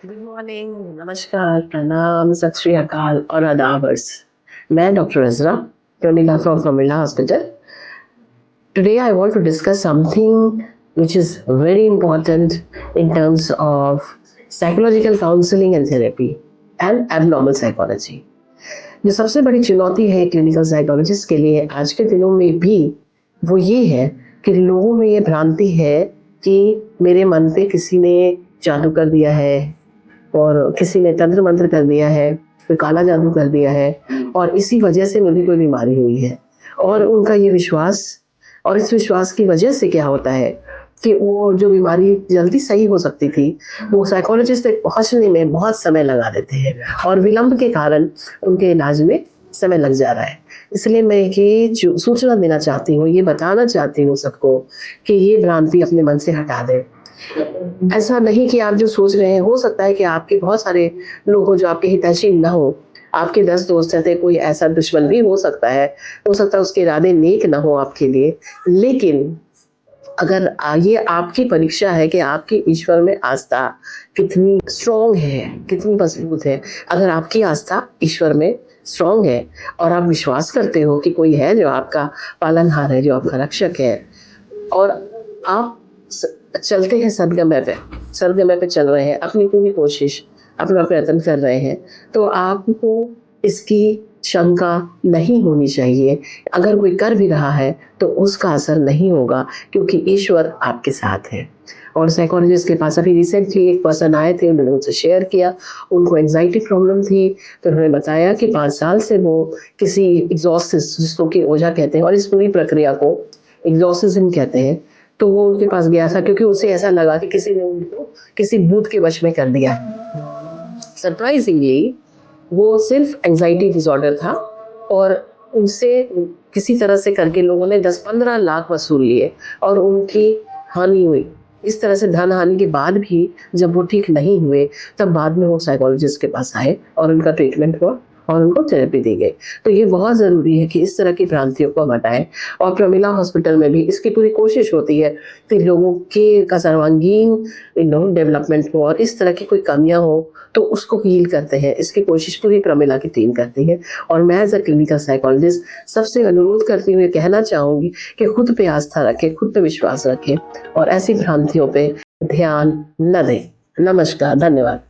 Good morning, नमस्कार, प्रणाम, सत श्री अकाल और आदाबर्स। मैं doctor Azra, Pranila from Pramila hospital. Today I want to discuss something which is very important in terms of psychological counseling and therapy and abnormal psychology. जो सबसे बड़ी चुनौती है क्लिनिकल साइकोलॉजिस्ट के लिए आज के दिनों में भी वो ये है कि लोगों में ये भ्रांति है कि मेरे मन पे किसी ने जादू कर दिया है और किसी ने तंत्र मंत्र कर दिया है, कोई काला जादू कर दिया है और इसी वजह से मुझे कोई बीमारी हुई है। और उनका ये विश्वास और इस विश्वास की वजह से क्या होता है कि वो जो बीमारी जल्दी सही हो सकती थी, वो साइकोलॉजिस्ट तक पहुँचने में बहुत समय लगा देते हैं और विलंब के कारण उनके इलाज में समय लग जा रहा है। इसलिए मैं ये जो सूचना देना चाहती हूँ, ये बताना चाहती हूँ सबको कि ये भ्रांति अपने मन से हटा दें। ऐसा नहीं कि आप जो सोच रहे हैं, हो सकता है कि आपके बहुत सारे लोग हो जो आपके हितैषी ना हो। आपके 10 दोस्त हैं तो कोई ऐसा दुश्मन भी हो सकता है। हो सकता है उसके इरादे नेक ना हो आपके लिए। लेकिन अगर ये आपकी परीक्षा है कि आपकी ईश्वर में आस्था कितनी स्ट्रॉन्ग है, कितनी मज़बूत है। अगर आपकी आस्था ईश्वर में स्ट्रॉन्ग है और आप विश्वास करते हो कि कोई है जो आपका पालनहार है, जो आपका रक्षक है और आप चलते हैं सदगमय पे चल रहे हैं, अपनी पूरी कोशिश, अपना प्रयत्न कर रहे हैं, तो आपको इसकी शंका नहीं होनी चाहिए। अगर कोई कर भी रहा है तो उसका असर नहीं होगा क्योंकि ईश्वर आपके साथ है। और साइकोलॉजिस्ट के पास अभी रिसेंटली एक पर्सन आए थे, उन्होंने मुझसे शेयर किया, उनको एंग्जायटी प्रॉब्लम थी, तो उन्होंने बताया कि 5 साल से वो किसी एग्ज़ॉर्सिस्ट जिसको कि ओझा कहते हैं और इस पूरी प्रक्रिया को एग्ज़ॉर्सिज़्म कहते हैं, तो वो उनके पास गया था क्योंकि उसे ऐसा लगा कि किसी ने उनको किसी भूत के वश में कर दिया है। सरप्राइजिंगली वो सिर्फ एंग्जायटी डिसऑर्डर था और उनसे किसी तरह से करके लोगों ने 10-15 लाख वसूल लिए और उनकी हानि हुई। इस तरह से धन हानि के बाद भी जब वो ठीक नहीं हुए, तब बाद में वो साइकोलॉजिस्ट के पास आए और उनका ट्रीटमेंट हुआ और उनको थेरेपी दी गई। तो ये बहुत ज़रूरी है कि इस तरह की भ्रांतियों को हटाएँ और प्रमिला हॉस्पिटल में भी इसकी पूरी कोशिश होती है कि लोगों के का सर्वांगीण डेवलपमेंट हो और इस तरह की कोई कमियाँ हो तो उसको हील करते हैं। इसकी कोशिश पूरी प्रमिला की टीम करती है और मैं एज़ अ क्लिनिकल साइकोलॉजिस्ट सबसे अनुरोध करती हुए कहना चाहूँगी कि खुद पे आस्था रखें, खुद पे विश्वास रखें और ऐसी भ्रांतियों पे ध्यान न दें। नमस्कार, धन्यवाद।